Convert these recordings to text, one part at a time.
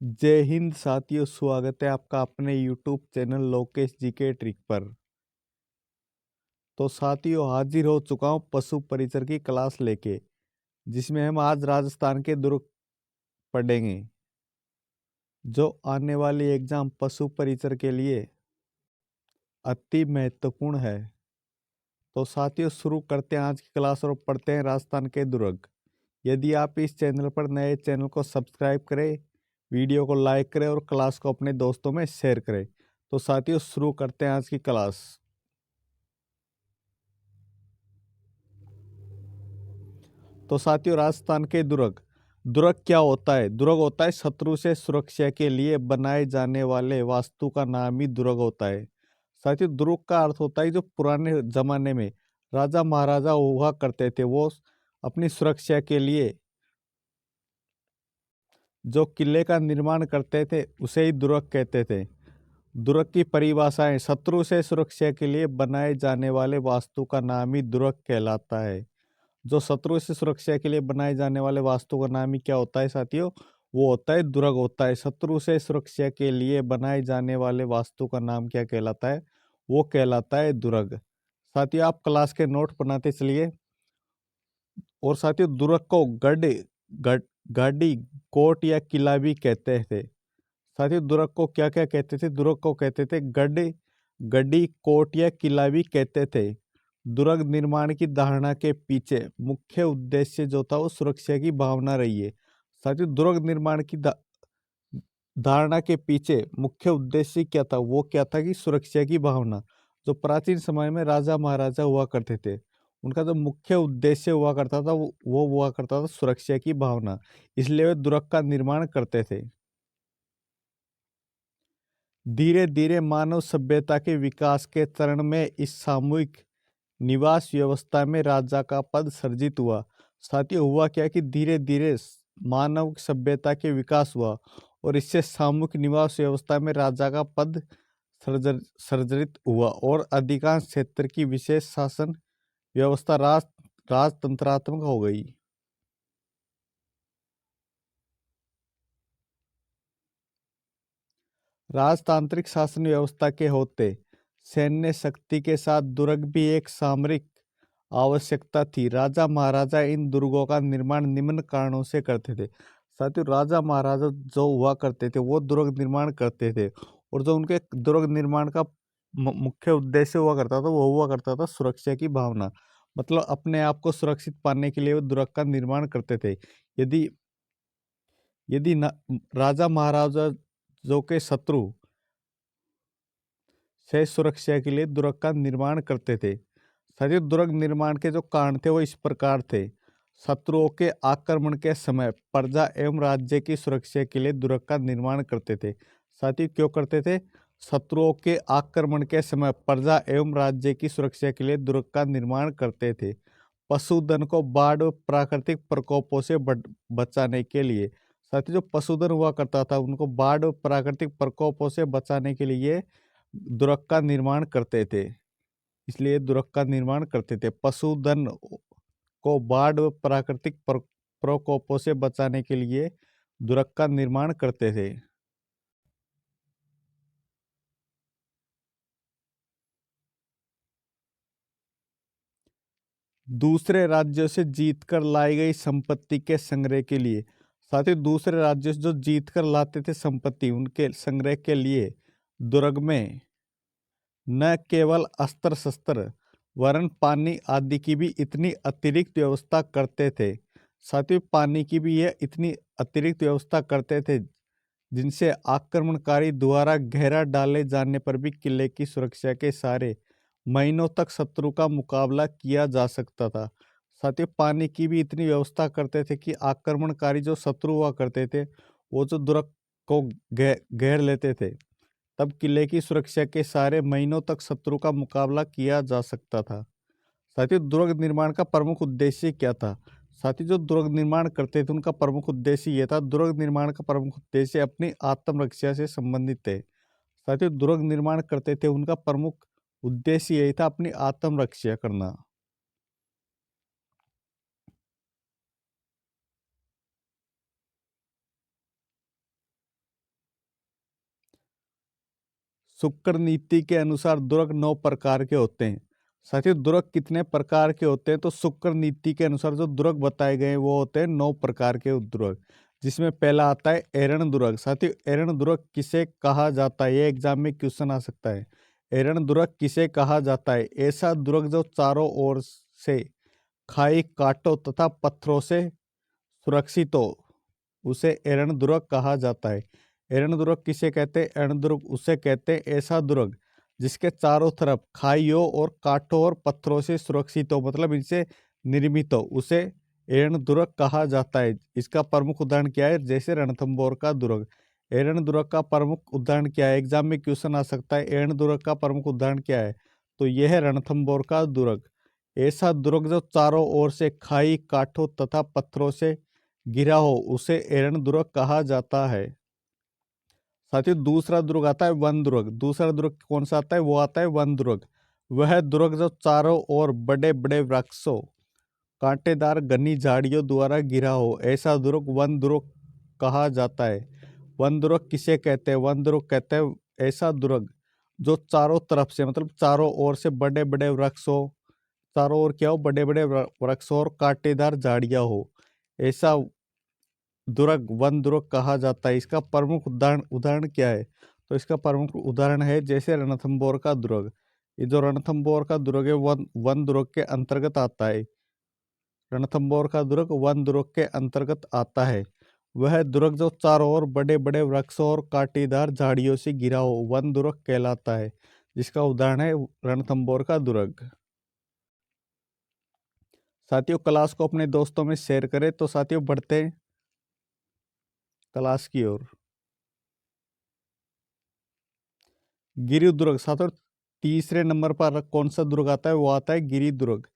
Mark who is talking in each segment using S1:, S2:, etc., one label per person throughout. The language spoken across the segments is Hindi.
S1: जय हिंद साथियों, स्वागत है आपका अपने YouTube चैनल लोकेश जी के ट्रिक पर। तो साथियों, हाजिर हो चुका हूँ पशु परिचर की क्लास लेके, जिसमें हम आज राजस्थान के दुर्ग पढ़ेंगे, जो आने वाली एग्जाम पशु परिचर के लिए अति महत्वपूर्ण है। तो साथियों, शुरू करते हैं आज की क्लास और पढ़ते हैं राजस्थान के दुर्ग। यदि आप इस चैनल पर नए, चैनल को सब्सक्राइब करें, वीडियो को लाइक करें और क्लास को अपने दोस्तों में शेयर करें। तो साथियों, शुरू करते हैं आज की क्लास। तो साथियों, राजस्थान के दुर्ग दुर्ग क्या होता है? दुर्ग होता है शत्रु से सुरक्षा के लिए बनाए जाने वाले वास्तु का नाम ही दुर्ग होता है। साथियों, दुर्ग का अर्थ होता है जो पुराने जमाने में राजा महाराजा हुआ करते थे, वो अपनी सुरक्षा के लिए जो किले का निर्माण करते थे उसे ही दुर्ग कहते थे। दुर्ग की परिभाषाएं: शत्रु से सुरक्षा के लिए बनाए जाने वाले वास्तु का नाम ही दुर्ग कहलाता है। जो शत्रु से सुरक्षा के लिए बनाए जाने वाले वास्तु का नाम ही क्या होता है साथियों? वो होता है दुर्ग होता है। शत्रु से सुरक्षा के लिए बनाए जाने वाले वास्तु का नाम क्या कहलाता है? वो कहलाता है दुर्ग। साथियों, आप क्लास के नोट बनाते चलिए। और साथियों, दुर्ग को गढ़ गढ़ गाड़ी, कोट या किला भी कहते थे। साथियों, दुर्ग को क्या क्या कहते थे? दुर्ग को कहते थे गढ़, गढ़ी, कोट या किला भी कहते थे। दुर्ग निर्माण की धारणा के पीछे मुख्य उद्देश्य जो था वो सुरक्षा की भावना रही है। साथियों, दुर्ग निर्माण की धारणा के पीछे मुख्य उद्देश्य क्या था? वो क्या था कि सुरक्षा की भावना। जो प्राचीन समय में राजा महाराजा हुआ करते थे, उनका जो मुख्य उद्देश्य हुआ करता था वो हुआ करता था सुरक्षा की भावना। इसलिए वे दुर्ग का निर्माण करते थे। धीरे धीरे मानव सभ्यता के विकास के चरण में इस सामूहिक निवास व्यवस्था में राजा का पद सर्जित हुआ। साथियों, हुआ क्या कि धीरे धीरे मानव सभ्यता के विकास हुआ और इससे सामूहिक निवास व्यवस्था में राजा का पद सर्जित हुआ और अधिकांश क्षेत्र की विशेष शासन व्यवस्था राजतंत्रात्मक हो गई। राजतांत्रिक शासन व्यवस्था के होते सैन्य शक्ति के साथ दुर्ग भी एक सामरिक आवश्यकता थी। राजा महाराजा इन दुर्गों का निर्माण निम्न कारणों से करते थे। साथियों, राजा महाराजा जो हुआ करते थे वो दुर्ग निर्माण करते थे, और जो उनके दुर्ग निर्माण का मुख्य उद्देश्य हुआ करता था वो हुआ करता था सुरक्षा की भावना। मतलब अपने आप को सुरक्षित पाने के लिए वो दुर्ग का निर्माण करते थे। यदि यदि राजा महाराजा जो के शत्रु से सुरक्षा के लिए दुर्ग का निर्माण करते थे। साथियों, दुर्ग निर्माण के जो कारण थे वो इस प्रकार थे। शत्रुओं के आक्रमण के समय प्रजा एवं राज्य की सुरक्षा के लिए दुर्ग का निर्माण करते थे। साथियों, क्यों करते थे? शत्रुओं के आक्रमण के समय प्रजा एवं राज्य की सुरक्षा के लिए दुर्ग का निर्माण करते थे। पशुधन को बाढ़ व प्राकृतिक प्रकोपों से बचाने के लिए। साथियों, जो पशुधन हुआ करता था उनको बाढ़ व प्राकृतिक प्रकोपों से बचाने के लिए दुर्ग का निर्माण करते थे। इसलिए दुर्ग का निर्माण करते थे। पशुधन को बाढ़ व प्राकृतिक प्रकोपों से बचाने के लिए दुर्ग का निर्माण करते थे। दूसरे राज्यों से जीतकर लाई गई संपत्ति के संग्रह के लिए। साथ ही दूसरे राज्यों से जो जीतकर लाते थे संपत्ति, उनके संग्रह के लिए दुर्ग में न केवल अस्त्र शस्त्र वरन पानी आदि की भी इतनी अतिरिक्त व्यवस्था करते थे। साथ ही पानी की भी यह इतनी अतिरिक्त व्यवस्था करते थे जिनसे आक्रमणकारी द्वारा घेरा डाले जाने पर भी किले की सुरक्षा के सारे महीनों तक शत्रु का मुकाबला किया जा सकता था। साथ ही पानी की भी इतनी व्यवस्था करते थे कि आक्रमणकारी जो शत्रु हुआ करते थे वो जो दुर्ग को घेर लेते थे, तब किले की सुरक्षा के सारे महीनों तक शत्रु का मुकाबला किया जा सकता था। साथ ही दुर्ग निर्माण का प्रमुख उद्देश्य क्या था? साथ ही जो दुर्ग निर्माण करते थे उनका प्रमुख उद्देश्य यह था, दुर्ग निर्माण का प्रमुख उद्देश्य अपनी आत्मरक्षा से संबंधित है। साथ ही दुर्ग निर्माण करते थे उनका प्रमुख उद्देश्य यही था, अपनी आत्मरक्षा करना। शुक्र नीति के अनुसार दुर्ग 9 प्रकार के होते हैं। साथियों, दुर्ग कितने प्रकार के होते हैं? तो शुक्र नीति के अनुसार जो दुर्ग बताए गए हैं वो होते हैं 9 प्रकार के दुर्ग, जिसमें पहला आता है एरण दुर्ग। साथियों, एरण दुर्ग किसे कहा जाता है? ये एग्जाम में क्वेश्चन आ सकता है। एरण दुर्ग किसे कहा जाता है? ऐसा दुर्ग जो चारों ओर से खाई, काटों तथा पत्थरों से सुरक्षित हो, उसे एरण दुर्ग कहा जाता है। एरण दुर्ग किसे कहते हैं? एरण दुर्ग उसे कहते हैं ऐसा दुर्ग जिसके चारों तरफ खाइयों और कांटों और पत्थरों से सुरक्षित हो, मतलब इनसे निर्मित हो, उसे एरण दुर्ग कहा जाता है। इसका प्रमुख उदाहरण क्या है? जैसे रणथंभौर का दुर्ग। एरण दुर्ग का प्रमुख उदाहरण क्या है? एग्जाम में क्वेश्चन आ सकता है, एरण दुर्ग का प्रमुख उदाहरण क्या है? तो यह है रणथंभौर का दुर्ग। ऐसा दुर्ग जो चारों ओर से खाई, काठों तथा पत्थरों से घिरा हो, उसे एरण दुर्ग कहा जाता है। साथियों, दूसरा दुर्ग आता है वन दुर्ग। दूसरा दुर्ग कौन सा आता है? वो आता है वन दुर्ग। वह दुर्ग जो चारों ओर बड़े बड़े वृक्षों, कांटेदार घनी झाड़ियों द्वारा घिरा हो, ऐसा दुर्ग वन दुर्ग कहा जाता है। वन दुर्ग किसे कहते हैं? वन दुर्ग कहते हैं ऐसा दुर्ग जो चारों तरफ से, मतलब चारों ओर से बड़े बड़े वृक्षों, चारों ओर क्या हो? बड़े बड़े वृक्षों और कांटेदार झाड़ियां हो, ऐसा दुर्ग वन दुर्ग कहा जाता है। इसका प्रमुख उदाहरण उदाहरण क्या है? तो इसका प्रमुख उदाहरण है जैसे रणथंभौर का दुर्ग। ये जो रणथंभौर का दुर्ग है वन वन दुर्ग के अंतर्गत आता है। रणथंभौर का दुर्ग वन दुर्ग के अंतर्गत आता है। वह दुर्ग जो चारों ओर बड़े बड़े वृक्षों और कांटेदार झाड़ियों से घिरा हो, वन दुर्ग कहलाता है, जिसका उदाहरण है रणथंभौर का दुर्ग। साथियों, क्लास को अपने दोस्तों में शेयर करें। तो साथियों, बढ़ते हैं क्लास की ओर। गिरि दुर्ग। साथियों, तीसरे नंबर पर कौन सा दुर्ग आता है? वो आता है गिरि दुर्ग।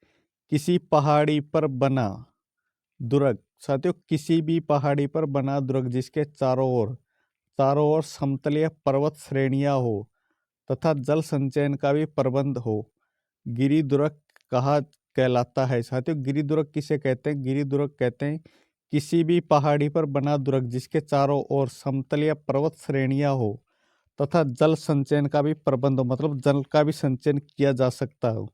S1: किसी पहाड़ी पर बना दुर्ग। साथियों, किसी भी पहाड़ी पर बना दुर्ग जिसके चारों ओर समतलीय पर्वत श्रेणियां हो तथा जल संचयन का भी प्रबंध हो, गिरि दुर्ग कहा कहलाता है। साथियों, गिरि दुर्ग किसे कहते हैं? गिरि दुर्ग कहते हैं किसी भी पहाड़ी पर बना दुर्ग जिसके चारों ओर समतलीय पर्वत श्रेणियां हो तथा जल संचयन का भी प्रबंध हो, मतलब जल का भी संचयन किया जा सकता हो,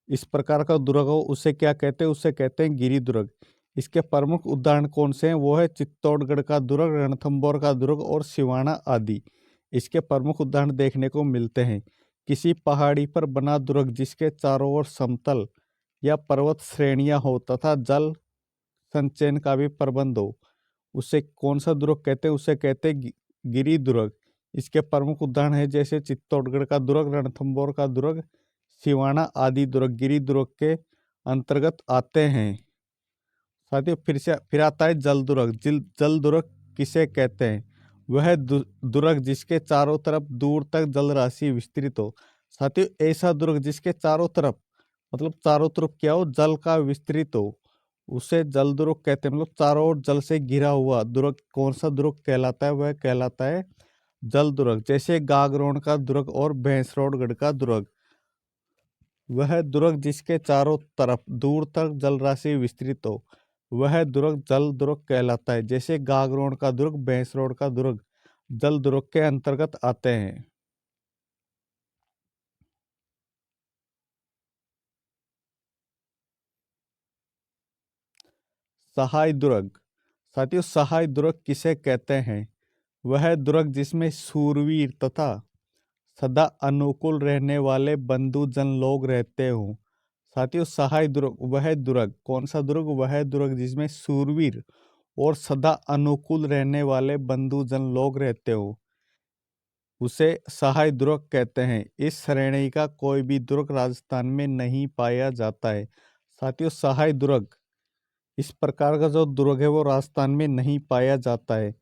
S1: इस प्रकार का दुर्ग हो, उसे क्या कहते हैं? उसे कहते हैं गिरि दुर्ग। इसके प्रमुख उदाहरण कौन से हैं? वो है चित्तौड़गढ़ का दुर्ग, रणथंभौर का दुर्ग और सिवाना आदि। इसके प्रमुख उदाहरण देखने को मिलते हैं। किसी पहाड़ी पर बना दुर्ग जिसके चारों ओर समतल या पर्वत श्रेणियां हो तथा जल संचयन का भी प्रबंध हो, उसे कौन सा दुर्ग कहते हैं? उसे कहते हैं गिरि दुर्ग। इसके प्रमुख उदाहरण है जैसे चित्तौड़गढ़ का दुर्ग, रणथंभौर का दुर्ग, सिवाना आदि दुर्ग गिरि दुर्ग के अंतर्गत आते हैं। साथियों, फिर आता है जल दुर्ग। जल दुर्ग किसे कहते हैं? वह दुर्ग जिसके चारों तरफ दूर तक जल राशि विस्तृत हो। साथियों, ऐसा दुर्ग जिसके चारों तरफ, मतलब चारों तरफ क्या हो? जल का विस्तृत हो, उसे जल दुर्ग कहते हैं। मतलब चारों ओर जल से घिरा हुआ दुर्ग कौन सा दुर्ग कहलाता है? वह कहलाता है जल दुर्ग। जैसे गागरोन का दुर्ग और भैंसरोडगढ़ का दुर्ग। वह दुर्ग जिसके चारों तरफ दूर तक जल राशि विस्तृत हो, वह दुर्ग जल दुर्ग कहलाता है। जैसे गागरोन का दुर्ग, भैंसरोड का दुर्ग जल दुर्ग के अंतर्गत आते हैं। सहाय दुर्ग। साथियों, सहाय दुर्ग किसे कहते हैं? वह दुर्ग जिसमें शूरवीर तथा सदा अनुकूल रहने वाले बंधुजन लोग रहते हों। साथियों, सहाय दुर्ग वह दुर्ग कौन सा दुर्ग? वह दुर्ग जिसमें शूरवीर और सदा अनुकूल रहने वाले बंधुजन लोग रहते हो, उसे सहाय दुर्ग कहते हैं। इस श्रेणी का कोई भी दुर्ग राजस्थान में नहीं पाया जाता है। साथियों, सहाय दुर्ग इस प्रकार का जो दुर्ग है वो राजस्थान में नहीं पाया जाता है।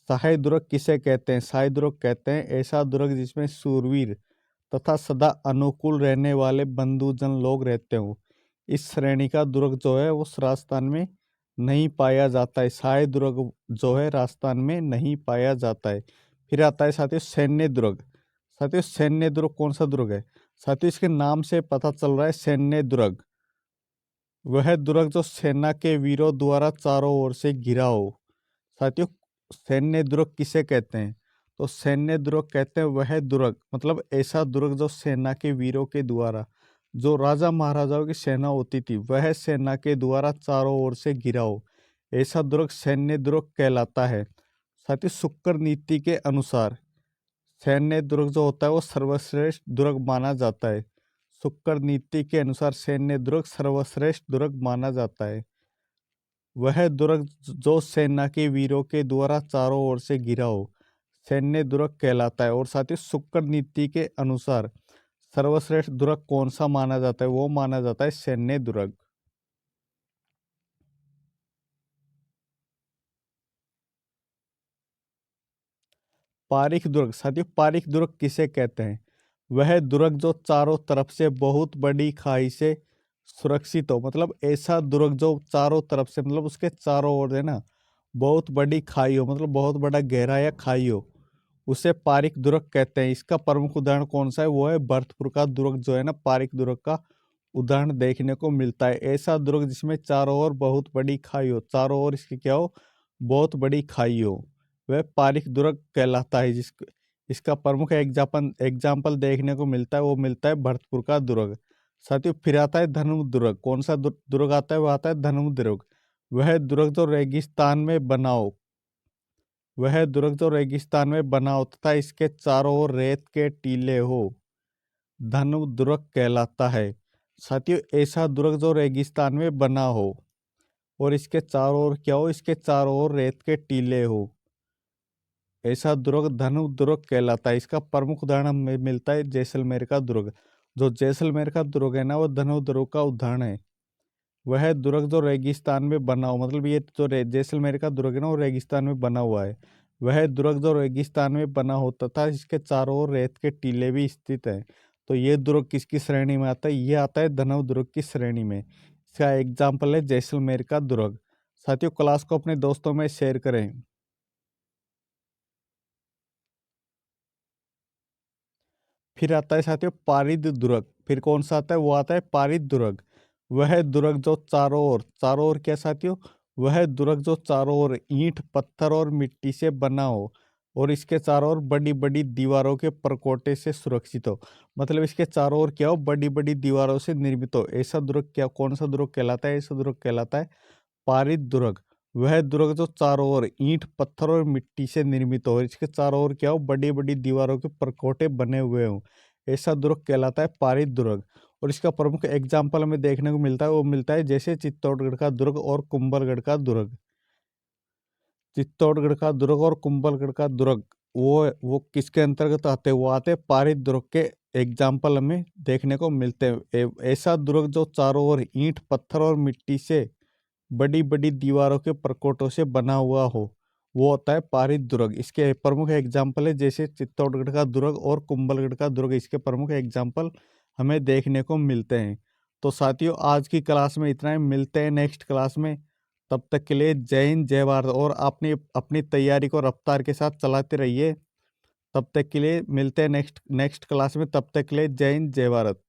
S1: सहाय दुर्ग किसे कहते हैं? सहाय दुर्ग कहते हैं ऐसा दुर्ग जिसमें शूरवीर तथा सदा अनुकूल रहने वाले बंधुजन लोग रहते हो। इस श्रेणी का दुर्ग जो है वो राजस्थान में नहीं पाया जाता है। सहाय दुर्ग जो है राजस्थान में नहीं पाया जाता है। फिर आता है साथियों सैन्य दुर्ग। साथियों, सैन्य दुर्ग कौन सा दुर्ग है? साथियों, इसके नाम से पता चल रहा है सैन्य दुर्ग वह दुर्ग जो सेना के वीरों द्वारा चारों ओर से घिरा हो। साथियों, सैन्य दुर्ग किसे कहते हैं? तो सैन्य दुर्ग कहते हैं वह दुर्ग, मतलब ऐसा दुर्ग जो सेना के वीरों के द्वारा, जो राजा महाराजाओं की सेना होती थी वह सेना के द्वारा चारों ओर से घिरा हो, ऐसा दुर्ग सैन्य दुर्ग कहलाता है। साथ ही शुक्र नीति के अनुसार सैन्य दुर्ग जो होता है वो सर्वश्रेष्ठ दुर्ग माना जाता है। शुक्र नीति के अनुसार सैन्य दुर्ग सर्वश्रेष्ठ दुर्ग माना जाता है। वह दुर्ग जो सेना के वीरों के द्वारा चारों ओर से घिरा हो, सैन्य दुर्ग कहलाता है। और साथ ही शुक्र नीति के अनुसार सर्वश्रेष्ठ दुर्ग कौन सा माना जाता है, वो माना जाता है सैन्य दुर्ग। पारिक दुर्ग, साथियों पारिक दुर्ग किसे कहते हैं? वह दुर्ग जो चारों तरफ से बहुत बड़ी खाई से सुरक्षित हो, मतलब ऐसा दुर्ग जो चारों तरफ से, मतलब उसके चारों ओर है ना बहुत बड़ी खाई हो, मतलब बहुत बड़ा गहरा या खाई हो, उसे पारिक दुर्ग कहते हैं। इसका प्रमुख उदाहरण कौन सा है? वो है भरतपुर का दुर्ग जो है ना, पारिक दुर्ग का उदाहरण देखने को मिलता है। ऐसा दुर्ग जिसमें चारों ओर बहुत बड़ी खाई हो, चारों ओर इसकी क्या हो, बहुत बड़ी खाई हो, वह पारिक दुर्ग कहलाता है। इसका प्रमुख एग्जाम्पल देखने को मिलता है, वो मिलता है भरतपुर का दुर्ग। साथियों फिर आता है धनुष दुर्ग। कौन सा दुर्ग आता है? वो आता है धनुष दुर्ग। वह दुर्ग जो रेगिस्तान में बना हो, वह दुर्ग जो रेगिस्तान में बना हो तथा इसके चारों ओर रेत के टीले हो, धनु दुर्ग कहलाता है। साथियों ऐसा दुर्ग जो रेगिस्तान में बना हो और इसके चारों ओर क्या हो, इसके चारों ओर रेत के टीले हो, ऐसा दुर्ग धनु दुर्ग कहलाता है। इसका प्रमुख उदाहरण हमें मिलता है जैसलमेर का दुर्ग। जो जैसलमेर का दुर्ग है ना, वो धनु दुर्ग का उदाहरण है। वह दुर्ग जो रेगिस्तान में बना हो, मतलब ये जो जैसलमेर का दुर्ग है ना, वो रेगिस्तान में बना हुआ है। वह दुर्ग जो रेगिस्तान में बना होता था, इसके चारों ओर रेत के टीले भी स्थित हैं। तो ये दुर्ग किसकी श्रेणी में आता है? ये आता है धनव दुर्ग की श्रेणी में। इसका एग्जाम्पल है जैसलमेर का दुर्ग। साथियों क्लास को अपने दोस्तों में शेयर करें। फिर आता है साथियों पारिद दुर्ग। फिर कौन सा आता है? वो आता है पारिद दुर्ग। वह दुर्ग जो चारों ओर क्या साथियों? वह दुर्ग जो चारों ओर ईंट पत्थर और मिट्टी से बना हो और इसके चारों ओर बड़ी बड़ी दीवारों के परकोटे से सुरक्षित हो, मतलब इसके चारों ओर क्या हो, बड़ी बड़ी दीवारों से निर्मित हो, ऐसा दुर्ग क्या, कौन सा दुर्ग कहलाता है? ऐसा दुर्ग कहलाता है पारित दुर्ग। वह दुर्ग जो चारों ओर ईंट पत्थर और मिट्टी से निर्मित हो, इसके चारों ओर क्या हो, बड़ी बड़ी दीवारों के परकोटे बने हुए हो, ऐसा दुर्ग कहलाता है पारित दुर्ग। और इसका प्रमुख एग्जाम्पल हमें देखने को मिलता है, वो मिलता है जैसे चित्तौड़गढ़ का दुर्ग और कुंभलगढ़ का दुर्ग। चित्तौड़गढ़ का दुर्ग और कुंभलगढ़ का दुर्ग वो किसके अंतर्गत आते हैं? वो आते हैं पारित दुर्ग के एग्जाम्पल हमें देखने को मिलते हैं। ऐसा दुर्ग जो चारों ओर ईंट पत्थर और मिट्टी से बड़ी बड़ी दीवारों के प्रकोटों से बना हुआ हो, वो होता है पारित दुर्ग। इसके प्रमुख एग्जाम्पल है जैसे चित्तौड़गढ़ का दुर्ग और कुंभलगढ़ का दुर्ग। इसके प्रमुख एग्जाम्पल हमें देखने को मिलते हैं। तो साथियों आज की क्लास में इतना ही, मिलते हैं नेक्स्ट क्लास में। तब तक के लिए जय हिंद जय भारत। और अपनी अपनी तैयारी को रफ्तार के साथ चलाते रहिए। तब तक के लिए मिलते हैं नेक्स्ट क्लास में। तब तक के लिए जय हिंद जय भारत।